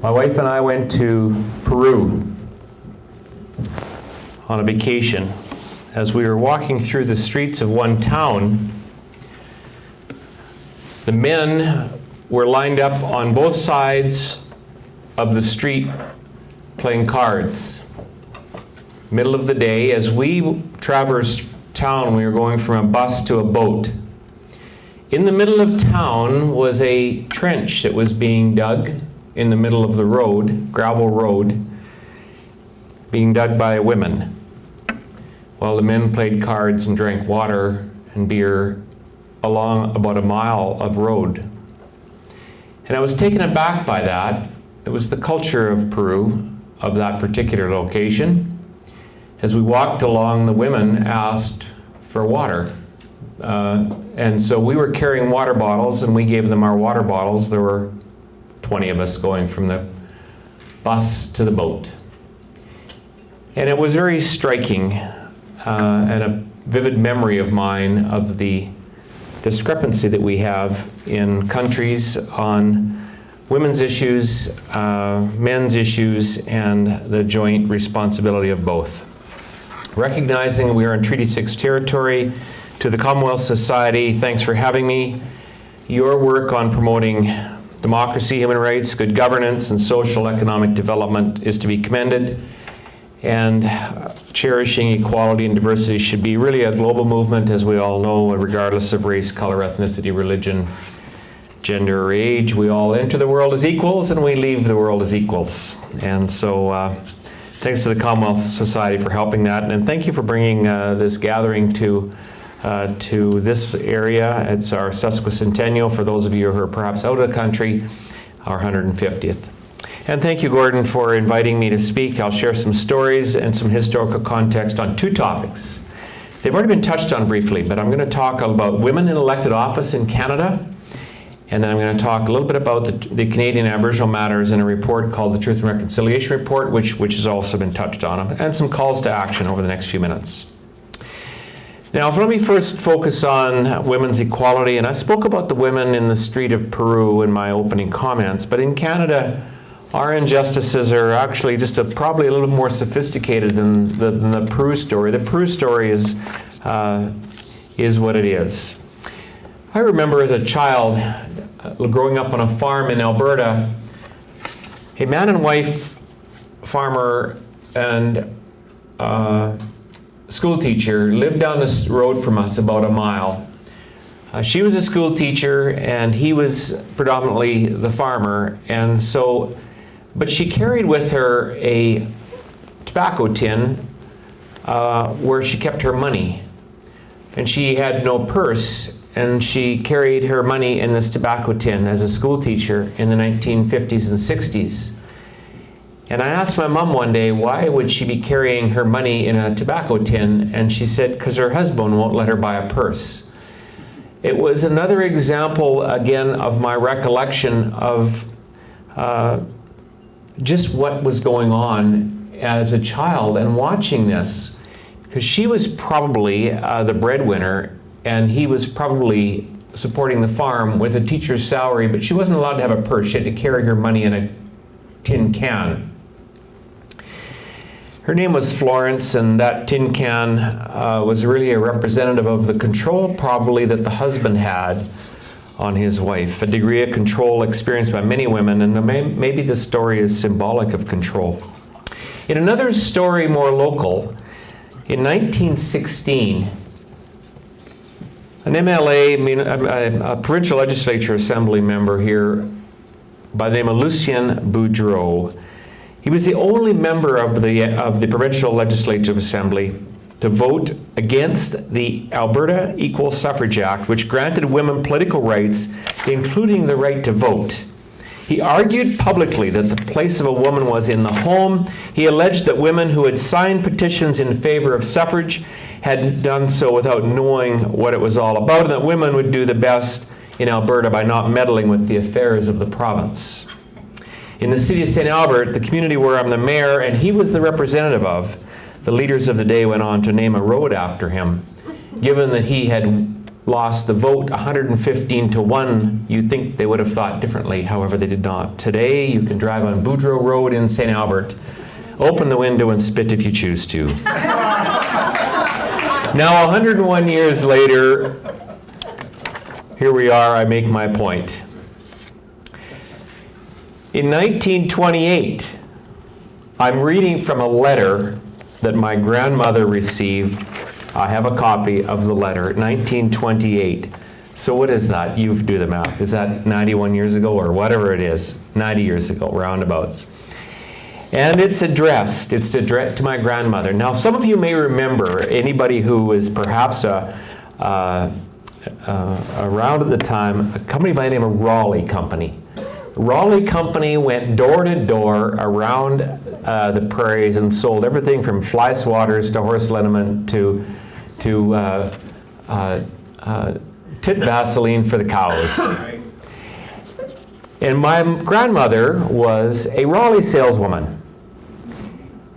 My wife and I went to Peru on a vacation. As we were walking through the streets of one town, the men were lined up on both sides of the street playing cards. Middle of the day, as we traversed town, we were going from a bus to a boat. In the middle of town was a trench that was being dug in the middle of the road, gravel road, being dug by women, while the men played cards and drank water and beer along about a mile of road. And I was taken aback by that. It was the culture of Peru, of that particular location. As we walked along, the women asked for water. And so we were carrying water bottles, and we gave them our water bottles. There were 20 of us going from the bus to the boat. And it was very striking and a vivid memory of mine of the discrepancy that we have in countries on women's issues, men's issues, and the joint responsibility of both. Recognizing we are in Treaty 6 territory, to the Commonwealth Society, thanks for having me. Your work on promoting democracy, human rights, good governance, and social economic development is to be commended. And cherishing equality and diversity should be really a global movement, as we all know, regardless of race, color, ethnicity, religion, gender, or age. We all enter the world as equals, and we leave the world as equals. And so thanks to the Commonwealth Society for helping that. And thank you for bringing this gathering to this area. It's our sesquicentennial, for those of you who are perhaps out of the country, our 150th. And thank you, Gordon, for inviting me to speak. I'll share some stories and some historical context on two topics. They've already been touched on briefly, but I'm going to talk about women in elected office in Canada, and then I'm going to talk a little bit about the Canadian Aboriginal matters in a report called the Truth and Reconciliation Report, which has also been touched on, and some calls to action over the next few minutes. Now, let me first focus on women's equality, and I spoke about the women in the street of Peru in my opening comments, but in Canada, our injustices are actually just probably a little bit more sophisticated than the Peru story. The Peru story is what it is. I remember as a child, growing up on a farm in Alberta, a man and wife farmer and school teacher lived down this road from us about a mile. She was a school teacher and he was predominantly the farmer, and so, but she carried with her a tobacco tin where she kept her money, and she had no purse, and she carried her money in this tobacco tin as a school teacher in the 1950s and 60s. And I asked my mom one day, why would she be carrying her money in a tobacco tin? And she said, because her husband won't let her buy a purse. It was another example, again, of my recollection of just what was going on as a child and watching this. Because she was probably the breadwinner, and he was probably supporting the farm with a teacher's salary, but she wasn't allowed to have a purse. She had to carry her money in a tin can. Her name was Florence, and that tin can was really a representative of the control probably that the husband had on his wife, a degree of control experienced by many women, and maybe the story is symbolic of control. In another story more local, in 1916, an MLA, a provincial legislature assembly member here by the name of Lucien Boudreau, he was the only member of the Provincial Legislative Assembly to vote against the Alberta Equal Suffrage Act, which granted women political rights, including the right to vote. He argued publicly that the place of a woman was in the home. He alleged that women who had signed petitions in favor of suffrage had done so without knowing what it was all about, and that women would do the best in Alberta by not meddling with the affairs of the province. In the city of St. Albert, the community where I'm the mayor and he was the representative of, the leaders of the day went on to name a road after him, given that he had lost the vote 115 to 1, you'd think they would have thought differently. However, they did not. Today, you can drive on Boudreaux Road in St. Albert, open the window and spit if you choose to. Now, 101 years later, here we are, I make my point. In 1928, I'm reading from a letter that my grandmother received. I have a copy of the letter, 1928. So what is that? You do the math. Is that 91 years ago or whatever it is? 90 years ago, roundabouts. And it's addressed to my grandmother. Now, some of you may remember, anybody who was perhaps around at the time, a company by the name of Raleigh Company. Raleigh Company went door to door around the prairies and sold everything from fly swatters to horse liniment to tit Vaseline for the cows. And my grandmother was a Raleigh saleswoman.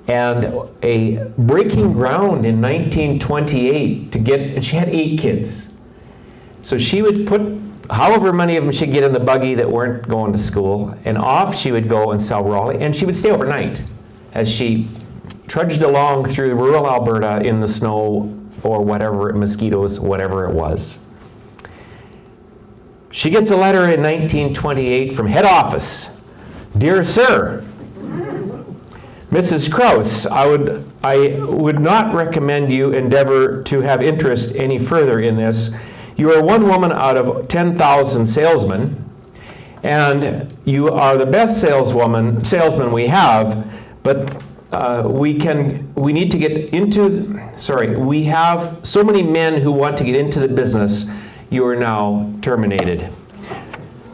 And a breaking ground in 1928 and she had 8 kids. So she would put however many of them she'd get in the buggy that weren't going to school, and off she would go and sell Raleigh, and she would stay overnight as she trudged along through rural Alberta in the snow or whatever, mosquitoes, whatever it was. She gets a letter in 1928 from head office. Dear Sir, Mrs. Crouse, I would not recommend you endeavor to have interest any further in this. You are one woman out of 10,000 salesmen, and you are the best salesman we have, but we have so many men who want to get into the business, you are now terminated.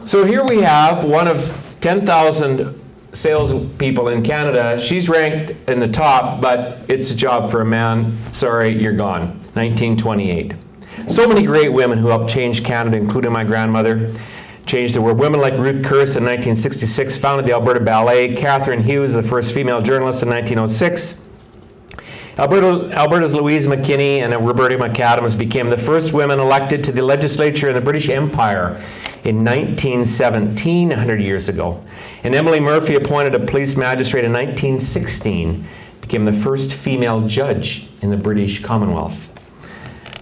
So here we have one of 10,000 salespeople in Canada. She's ranked in the top, but it's a job for a man. Sorry, you're gone. 1928. So many great women who helped change Canada, including my grandmother, changed the world. Women like Ruth Kerrs in 1966 founded the Alberta Ballet. Catherine Hughes, the first female journalist in 1906. Alberta's Louise McKinney and Roberta McAdams became the first women elected to the legislature in the British Empire in 1917, 100 years ago. And Emily Murphy, appointed a police magistrate in 1916, became the first female judge in the British Commonwealth.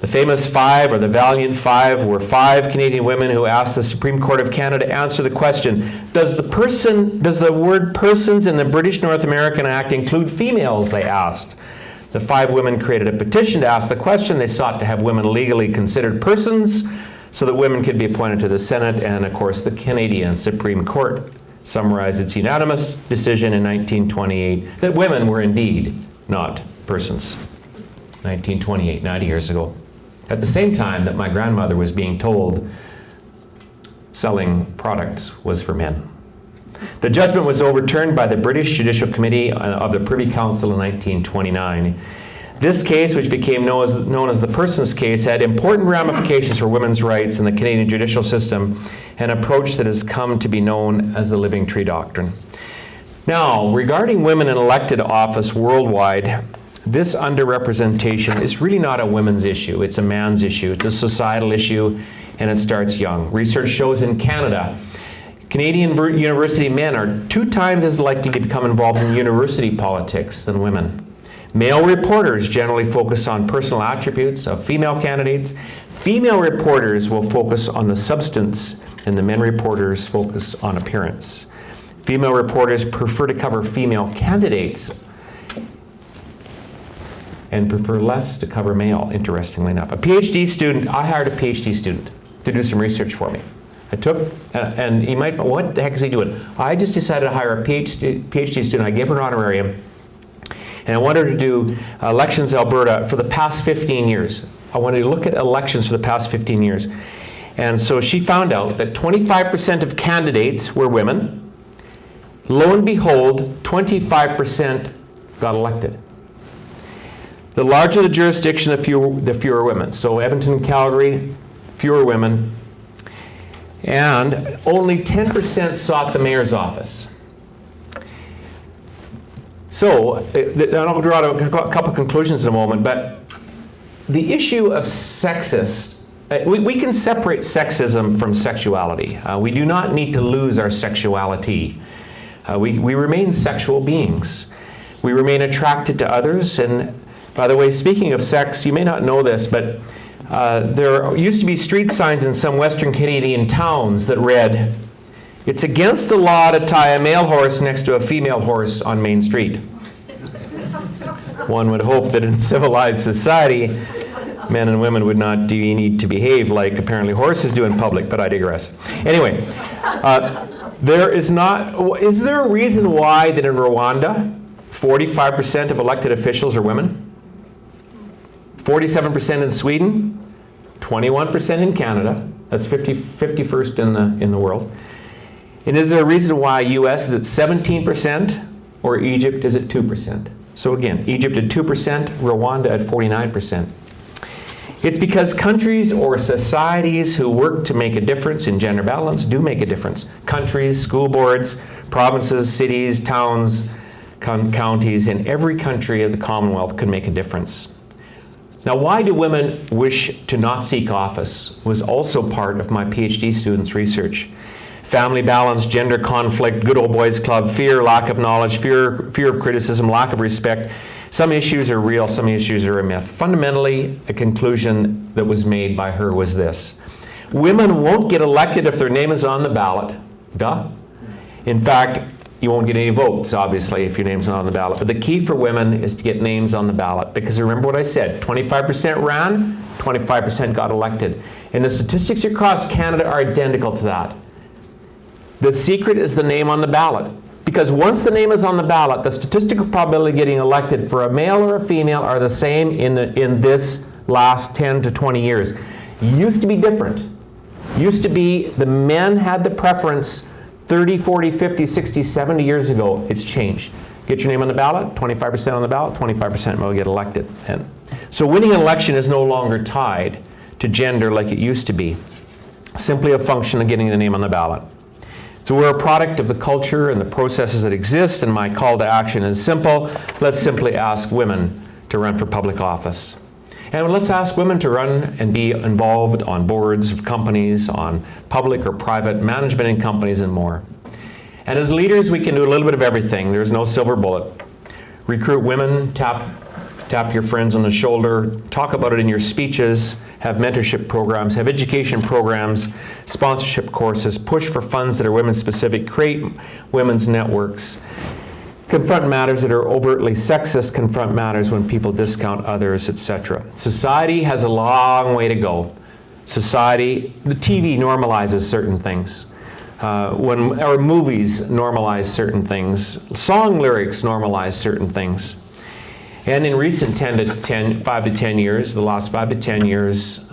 The famous 5, or the Valiant 5, were 5 Canadian women who asked the Supreme Court of Canada to answer the question, does the word persons in the British North American Act include females, they asked. The 5 women created a petition to ask the question. They sought to have women legally considered persons so that women could be appointed to the Senate, and of course the Canadian Supreme Court summarized its unanimous decision in 1928 that women were indeed not persons. 1928, 90 years ago. At the same time that my grandmother was being told selling products was for men. The judgment was overturned by the British Judicial Committee of the Privy Council in 1929. This case, which became known as the Persons case, had important ramifications for women's rights in the Canadian judicial system, an approach that has come to be known as the Living Tree Doctrine. Now, regarding women in elected office worldwide, this underrepresentation is really not a women's issue. It's a man's issue. It's a societal issue, and it starts young. Research shows in Canada, Canadian university men are 2 times as likely to become involved in university politics than women. Male reporters generally focus on personal attributes of female candidates. Female reporters will focus on the substance, and the men reporters focus on appearance. Female reporters prefer to cover female candidates and prefer less to cover male, interestingly enough. I hired a PhD student to do some research for me. I took, and he might, what the heck is he doing? I just decided to hire a PhD student. I gave her an honorarium, and I wanted her to do elections in Alberta for the past 15 years. I wanted to look at elections for the past 15 years. And so she found out that 25% of candidates were women. Lo and behold, 25% got elected. The larger the jurisdiction, the fewer women. So Edmonton, Calgary, fewer women. And only 10% sought the mayor's office. So, I'll draw a couple conclusions in a moment, but the issue of sexist we can separate sexism from sexuality. We do not need to lose our sexuality. We remain sexual beings. We remain attracted to others. And by the way, speaking of sex, you may not know this, but there used to be street signs in some Western Canadian towns that read, "It's against the law to tie a male horse next to a female horse on Main Street." One would hope that in civilized society, men and women would not need to behave like apparently horses do in public, but I digress. Anyway, is there a reason why that in Rwanda, 45% of elected officials are women? 47% in Sweden, 21% in Canada. That's 51st in the world. And is there a reason why US is at 17% or Egypt is at 2%? So again, Egypt at 2%, Rwanda at 49%. It's because countries or societies who work to make a difference in gender balance do make a difference. Countries, school boards, provinces, cities, towns, counties in every country of the Commonwealth could make a difference. Now, why do women wish to not seek office was also part of my PhD students' research. Family balance, gender conflict, good old boys club, fear, lack of knowledge, fear of criticism, lack of respect. Some issues are real, some issues are a myth. Fundamentally, a conclusion that was made by her was this: women won't get elected if their name is on the ballot. Duh. In fact, you won't get any votes, obviously, if your name's not on the ballot. But the key for women is to get names on the ballot. Because remember what I said, 25% ran, 25% got elected. And the statistics across Canada are identical to that. The secret is the name on the ballot. Because once the name is on the ballot, the statistical probability of getting elected for a male or a female are the same in this last 10 to 20 years. Used to be different. Used to be the men had the preference 30, 40, 50, 60, 70 years ago. It's changed. Get your name on the ballot, 25% on the ballot, 25% will get elected. And so winning an election is no longer tied to gender like it used to be. Simply a function of getting the name on the ballot. So we're a product of the culture and the processes that exist, and my call to action is simple. Let's simply ask women to run for public office. And let's ask women to run and be involved on boards of companies, on public or private management in companies, and more. And as leaders, we can do a little bit of everything. There's no silver bullet. Recruit women, tap your friends on the shoulder, talk about it in your speeches, have mentorship programs, have education programs, sponsorship courses, push for funds that are women-specific, create women's networks, confront matters that are overtly sexist, confront matters when people discount others, etc. Society has a long way to go. Society, the TV normalizes certain things. When our movies normalize certain things, song lyrics normalize certain things. And in recent 5 to 10 years, the last 5 to 10 years,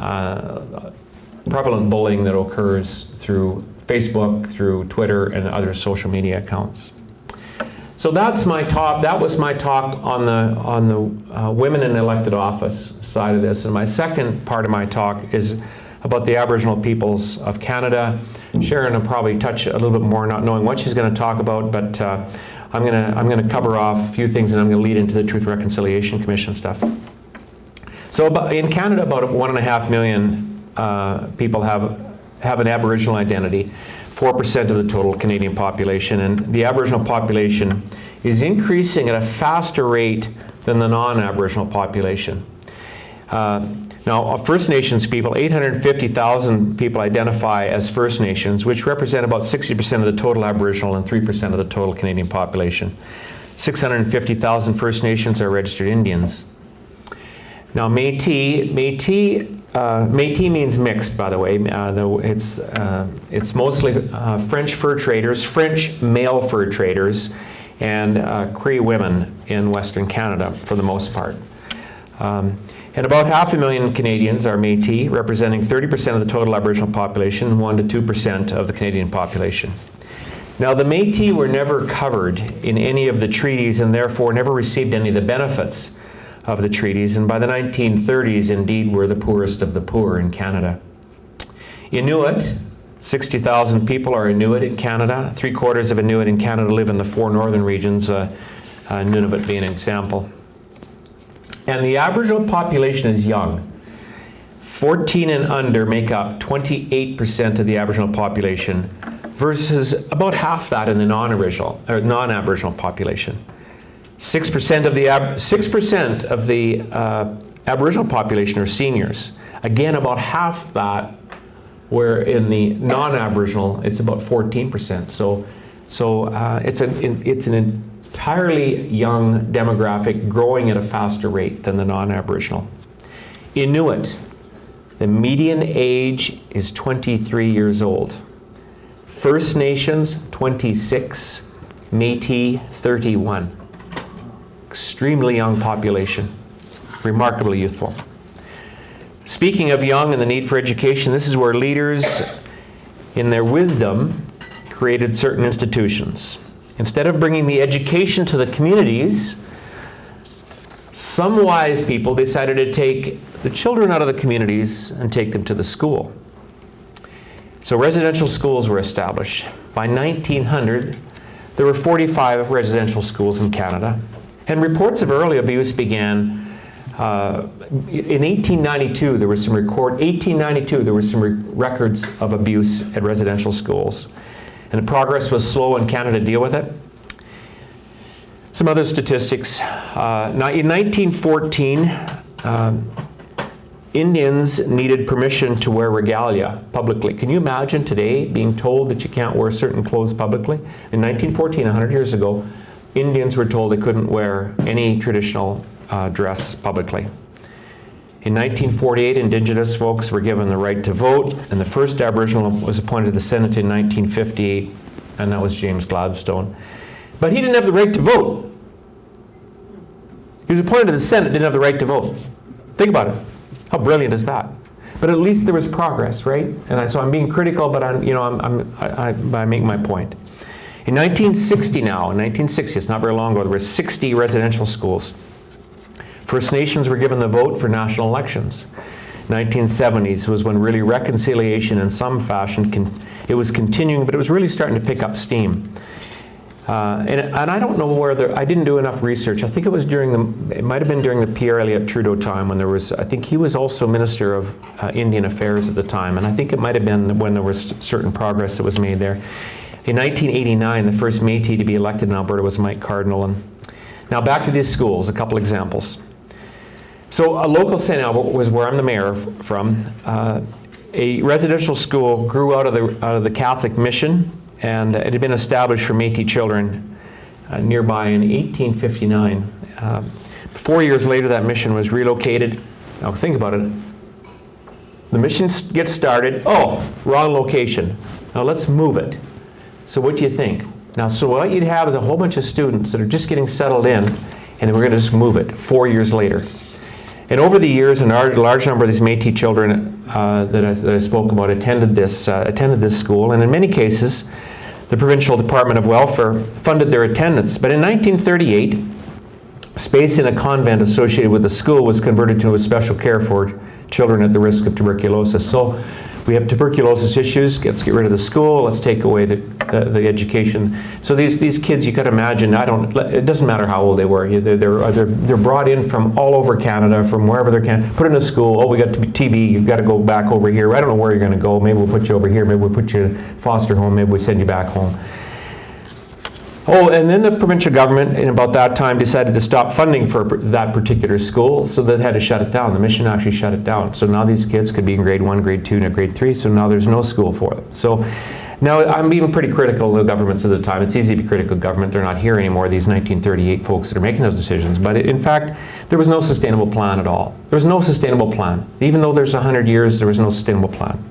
prevalent bullying that occurs through Facebook, through Twitter, and other social media accounts. So that's my talk. That was my talk on the women in elected office side of this. And my second part of my talk is about the Aboriginal peoples of Canada. Sharon will probably touch a little bit more, not knowing what she's going to talk about, but I'm going to cover off a few things, and I'm going to lead into the Truth and Reconciliation Commission stuff. So in Canada, about 1.5 million people have an Aboriginal identity. 4% of the total Canadian population, and the Aboriginal population is increasing at a faster rate than the non-Aboriginal population. Now, First Nations people, 850,000 people identify as First Nations, which represent about 60% of the total Aboriginal and 3% of the total Canadian population. 650,000 First Nations are registered Indians. Now, Métis means mixed, by the way. It's mostly French fur traders, French male fur traders, and Cree women in Western Canada for the most part. And about 500,000 Canadians are Métis, representing 30% of the total Aboriginal population, 1 to 2% of the Canadian population. Now, the Métis were never covered in any of the treaties and therefore never received any of the benefits of the treaties, and by the 1930s, indeed, were the poorest of the poor in Canada. Inuit, 60,000 people are Inuit in Canada. 3/4 of Inuit in Canada live in the 4 northern regions, Nunavut being an example. And the Aboriginal population is young. 14 and under make up 28% of the Aboriginal population versus about half that in the non-Aboriginal population. 6% of the Aboriginal population are seniors. Again, about half that, where in the non-Aboriginal, it's about 14%. So it's an entirely young demographic growing at a faster rate than the non-Aboriginal. Inuit, the median age is 23 years old. First Nations, 26. Métis, 31. Extremely young population, remarkably youthful. Speaking of young and the need for education, this is where leaders, in their wisdom, created certain institutions. Instead of bringing the education to the communities, some wise people decided to take the children out of the communities and take them to the school. So residential schools were established. By 1900, there were 45 residential schools in Canada, and reports of early abuse began in 1892. There was some records of abuse at residential schools, and the progress was slow in Canada to deal with it. Some other statistics. In 1914, Indians needed permission to wear regalia publicly. Can you imagine today being told that you can't wear certain clothes publicly? In 1914, 100 years ago, Indians were told they couldn't wear any traditional dress publicly. In 1948, Indigenous folks were given the right to vote, and the first Aboriginal was appointed to the Senate in 1958, and that was James Gladstone. But he didn't have the right to vote. He was appointed to the Senate, didn't have the right to vote. Think about it. How brilliant is that? But at least there was progress, right? And so I'm being critical, but I make my point. In 1960, it's not very long ago, there were 60 residential schools. First Nations were given the vote for national elections. 1970s was when really reconciliation in some fashion, it was continuing, but it was really starting to pick up steam. And I don't know whether, I didn't do enough research. I think it was it might have been during the Pierre Elliott Trudeau time when there was, I think he was also Minister of Indian Affairs at the time, and I think it might have been when there was certain progress that was made there. In 1989, the first Métis to be elected in Alberta was Mike Cardinal. And now back to these schools, a couple examples. So a local St. Albert was where I'm the mayor from. A residential school grew out of the Catholic mission, and it had been established for Métis children nearby in 1859. 4 years later, that mission was relocated. Now think about it. The mission gets started. Oh, wrong location. Now let's move it. So what do you think? Now, so what you'd have is a whole bunch of students that are just getting settled in, and then we're going to just move it 4 years later. And over the years, a large number of these Métis children that I spoke about attended this school, and in many cases, the Provincial Department of Welfare funded their attendance. But in 1938, space in a convent associated with the school was converted to a special care for children at the risk of tuberculosis. So we have tuberculosis issues, let's get rid of the school, let's take away the education. So these kids, you could imagine, it doesn't matter how old they were, they're brought in from all over Canada, from wherever they can, put in a school. Oh, we got TB, you've got to go back over here. I don't know where you're going to go. Maybe we'll put you over here, maybe we'll put you in foster home, maybe we'll send you back home. Oh, and then the provincial government, in about that time, decided to stop funding for that particular school, so they had to shut it down. The mission actually shut it down. So now these kids could be in grade 1, grade 2, and grade 3, so now there's no school for them. So now I'm being pretty critical of the governments at the time. It's easy to be critical of government. They're not here anymore, these 1938 folks that are making those decisions. But in fact, there was no sustainable plan at all. There was no sustainable plan. Even though there's 100 years, there was no sustainable plan.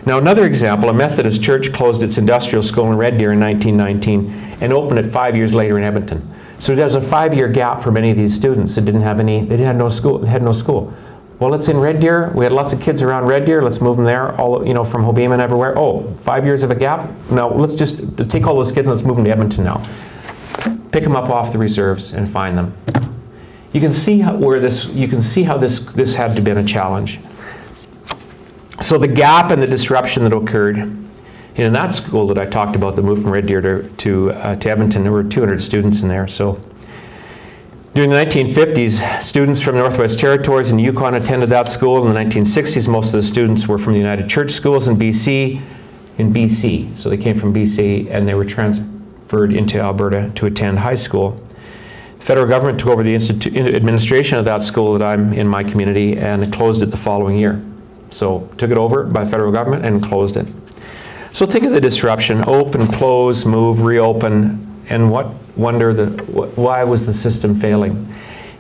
Now another example, a Methodist church closed its industrial school in Red Deer in 1919 and opened it 5 years later in Edmonton. So there's a 5-year gap for many of these students that they had no school. Well, it's in Red Deer. We had lots of kids around Red Deer. Let's move them there, from Hobbema and everywhere. Oh, 5 years of a gap? No, let's just take all those kids and let's move them to Edmonton now. Pick them up off the reserves and find them. You can see how this had to have been a challenge. So the gap and the disruption that occurred in that school that I talked about, the move from Red Deer to Edmonton, there were 200 students in there. So During the 1950s, students from Northwest Territories and Yukon attended that school. In the 1960s, most of the students were from the United Church schools in BC. So they came from BC and they were transferred into Alberta to attend high school. The federal government took over the administration of that school that I'm in my community and closed it the following year. So took it over by federal government and closed it. So think of the disruption: open, close, move, reopen, and why was the system failing?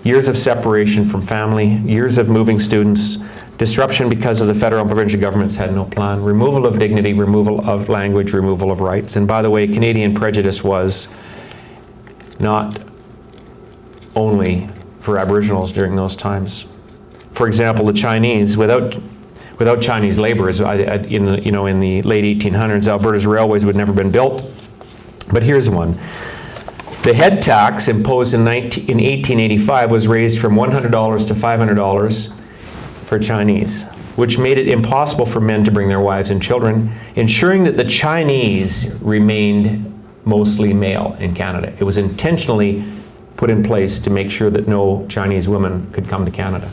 Years of separation from family, years of moving students, disruption because of the federal and provincial governments had no plan, removal of dignity, removal of language, removal of rights. And by the way, Canadian prejudice was not only for Aboriginals during those times. For example, the Chinese, without Chinese laborers, in the late 1800s, Alberta's railways would never been built. But here's one. The head tax imposed in 1885 was raised from $100 to $500 for Chinese, which made it impossible for men to bring their wives and children, ensuring that the Chinese remained mostly male in Canada. It was intentionally put in place to make sure that no Chinese women could come to Canada.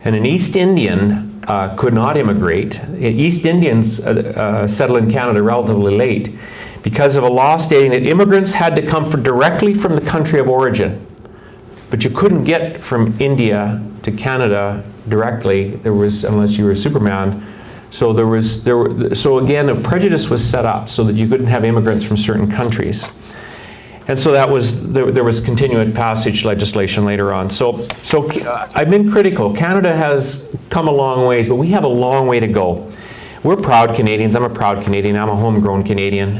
And an East Indian could not immigrate. East Indians settled in Canada relatively late because of a law stating that immigrants had to come directly from the country of origin. But you couldn't get from India to Canada directly, unless you were a Superman. So again, a prejudice was set up so that you couldn't have immigrants from certain countries. And so there was continued passage legislation later on. So I've been critical. Canada has come a long ways, but we have a long way to go. We're proud Canadians. I'm a proud Canadian. I'm a homegrown Canadian.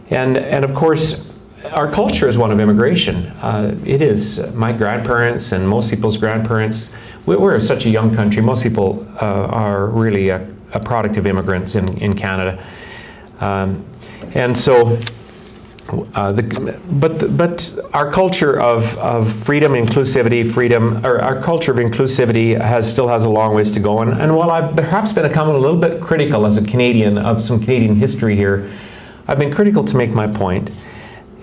And of course, our culture is one of immigration. It is. My grandparents and most people's grandparents, we're such a young country. Most people are really a product of immigrants in Canada. And so, but our culture of freedom, inclusivity, our culture of inclusivity still has a long ways to go. And while I've perhaps become a little bit critical as a Canadian of some Canadian history here, I've been critical to make my point.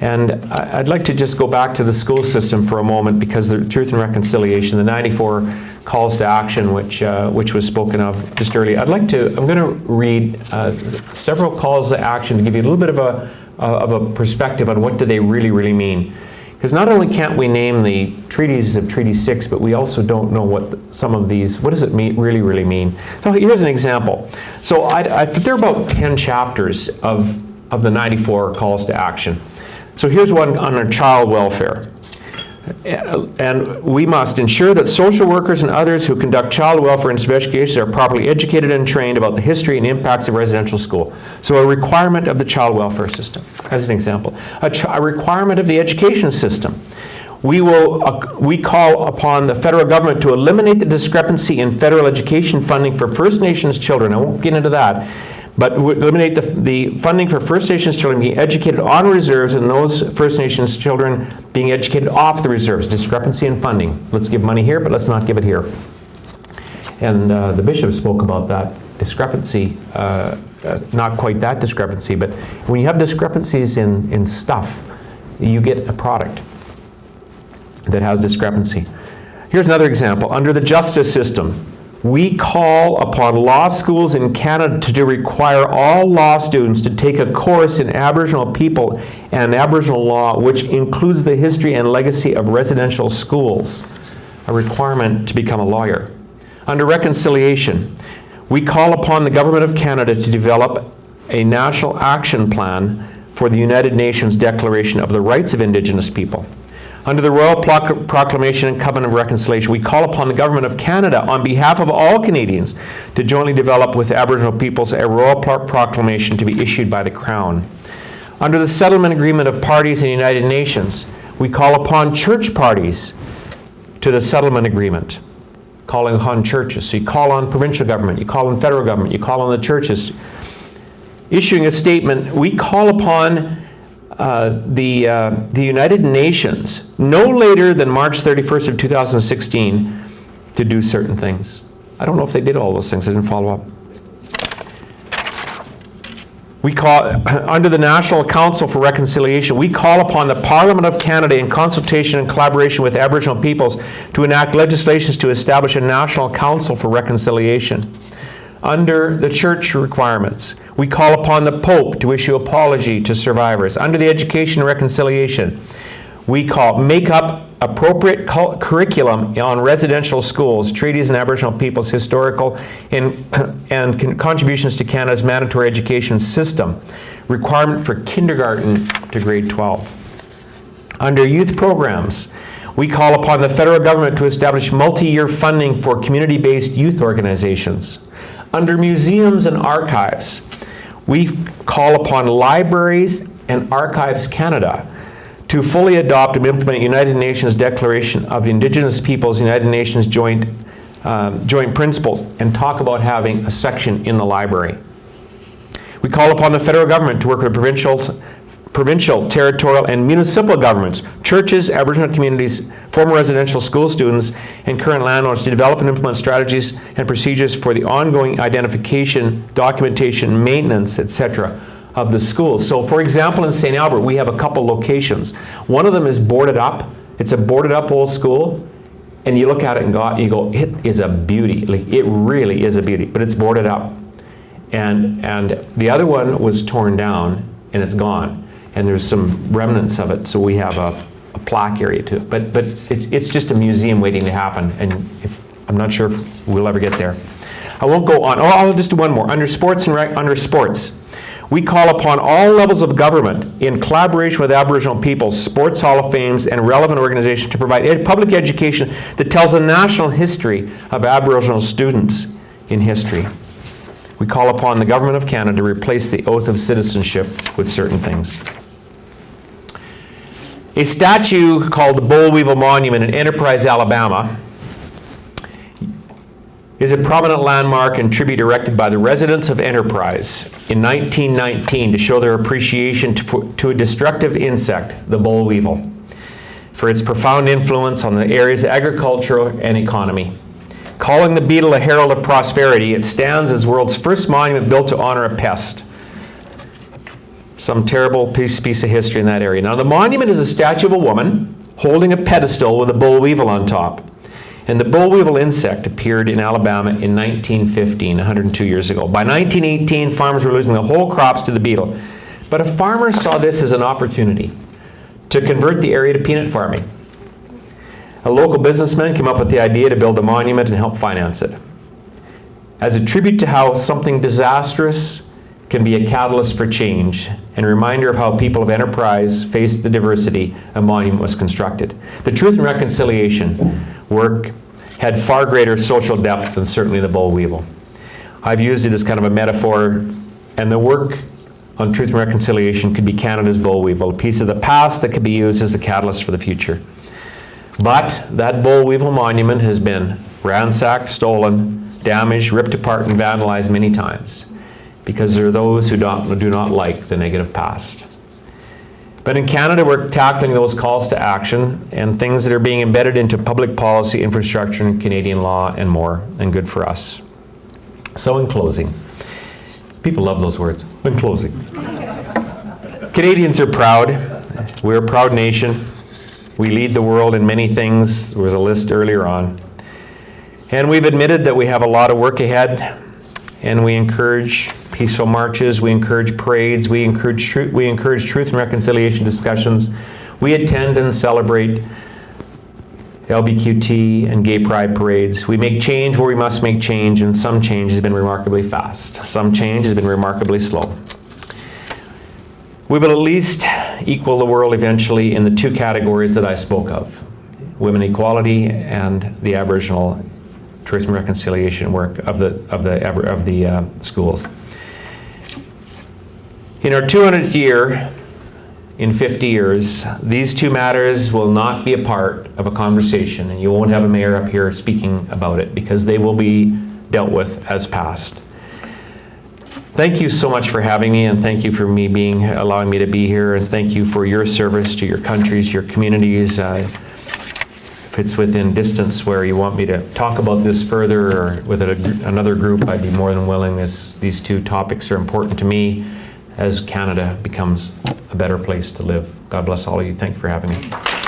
And I'd like to just go back to the school system for a moment, because the Truth and Reconciliation, the 94 calls to action, which was spoken of just earlier. I'm going to read several calls to action to give you a little bit of a perspective on what do they really, really mean. Because not only can't we name the treaties of Treaty 6, but we also don't know what does it really, really mean. So here's an example. So there are about 10 chapters of the 94 calls to action. So here's one on our child welfare. And we must ensure that social workers and others who conduct child welfare investigations are properly educated and trained about the history and impacts of residential school. So a requirement of the child welfare system, as an example. A requirement of the education system. We call upon the federal government to eliminate the discrepancy in federal education funding for First Nations children. I won't get into that. But eliminate the funding for First Nations children being educated on reserves and those First Nations children being educated off the reserves. Discrepancy in funding. Let's give money here, but let's not give it here. And the bishop spoke about that discrepancy, not quite that discrepancy, but when you have discrepancies in stuff, you get a product that has discrepancy. Here's another example. Under the justice system, we call upon law schools in Canada to require all law students to take a course in Aboriginal people and Aboriginal law, which includes the history and legacy of residential schools, a requirement to become a lawyer. Under reconciliation, we call upon the Government of Canada to develop a national action plan for the United Nations Declaration of the Rights of Indigenous People. Under the Royal Proclamation and Covenant of Reconciliation, we call upon the Government of Canada, on behalf of all Canadians, to jointly develop with Aboriginal peoples a Royal Proclamation to be issued by the Crown. Under the Settlement Agreement of Parties in the United Nations, we call upon church parties to the Settlement Agreement, calling upon churches. So you call on provincial government, you call on federal government, you call on the churches. Issuing a statement, we call upon the United Nations no later than March 31st of 2016 to do certain things. I don't know if they did all those things. I didn't follow up. We call, under the National Council for Reconciliation, we call upon the Parliament of Canada in consultation and collaboration with Aboriginal peoples to enact legislation to establish a National Council for Reconciliation. Under the church requirements, we call upon the Pope to issue apology to survivors. Under the Education and Reconciliation, we make up appropriate curriculum on residential schools, treaties and Aboriginal peoples' historical and contributions to Canada's mandatory education system, requirement for kindergarten to grade 12. Under youth programs, we call upon the federal government to establish multi-year funding for community-based youth organizations. Under museums and archives, we call upon Libraries and Archives Canada to fully adopt and implement United Nations Declaration of Indigenous Peoples, United Nations Joint Principles, and talk about having a section in the library. We call upon the federal government to work with provincial, territorial, and municipal governments, churches, Aboriginal communities, former residential school students, and current landowners to develop and implement strategies and procedures for the ongoing identification, documentation, maintenance, etc. of the schools. So, for example, in St. Albert, we have a couple locations. One of them is boarded up. It's a boarded up old school, and you look at it and you go, it is a beauty. Like, it really is a beauty, but it's boarded up. And the other one was torn down, and it's gone. And there's some remnants of it, so we have a plaque area to it. But it's just a museum waiting to happen, and I'm not sure if we'll ever get there. I won't go on. Oh, I'll just do one more. Under sports, we call upon all levels of government, in collaboration with Aboriginal peoples, sports hall of fames, and relevant organizations to provide public education that tells the national history of Aboriginal students in history. We call upon the Government of Canada to replace the oath of citizenship with certain things. A statue called the Boll Weevil Monument in Enterprise, Alabama, is a prominent landmark and tribute erected by the residents of Enterprise in 1919 to show their appreciation to a destructive insect, the boll weevil, for its profound influence on the area's agriculture and economy. Calling the beetle a herald of prosperity, it stands as the world's first monument built to honor a pest. Some terrible piece of history in that area. Now, the monument is a statue of a woman holding a pedestal with a boll weevil on top. And the boll weevil insect appeared in Alabama in 1915, 102 years ago. By 1918, farmers were losing the whole crops to the beetle. But a farmer saw this as an opportunity to convert the area to peanut farming. A local businessman came up with the idea to build a monument and help finance it. As a tribute to how something disastrous can be a catalyst for change, and a reminder of how people of Enterprise faced the diversity, a monument was constructed. The Truth and Reconciliation work had far greater social depth than certainly the boll weevil. I've used it as kind of a metaphor, and the work on Truth and Reconciliation could be Canada's boll weevil, a piece of the past that could be used as a catalyst for the future. But that boll weevil monument has been ransacked, stolen, damaged, ripped apart, and vandalized many times, because there are those who do not like the negative past. But in Canada, we're tackling those calls to action and things that are being embedded into public policy, infrastructure, and Canadian law, and more, and good for us. So in closing, people love those words, in closing. Canadians are proud. We're a proud nation. We lead the world in many things. There was a list earlier on. And we've admitted that we have a lot of work ahead, and we encourage peaceful marches, we encourage parades, we encourage truth and reconciliation discussions. We attend and celebrate LGBTQ and gay pride parades. We make change where we must make change, and some change has been remarkably fast. Some change has been remarkably slow. We will at least equal the world eventually in the two categories that I spoke of: women equality and the Aboriginal Truth and Reconciliation work of the schools. In our 200th year, in 50 years, these two matters will not be a part of a conversation, and you won't have a mayor up here speaking about it, because they will be dealt with as past. Thank you so much for having me, and thank you for allowing me to be here, and thank you for your service to your countries, your communities. If it's within distance where you want me to talk about this further, or with another group, I'd be more than willing. These two topics are important to me. as Canada becomes a better place to live. God bless all of you. Thank you for having me.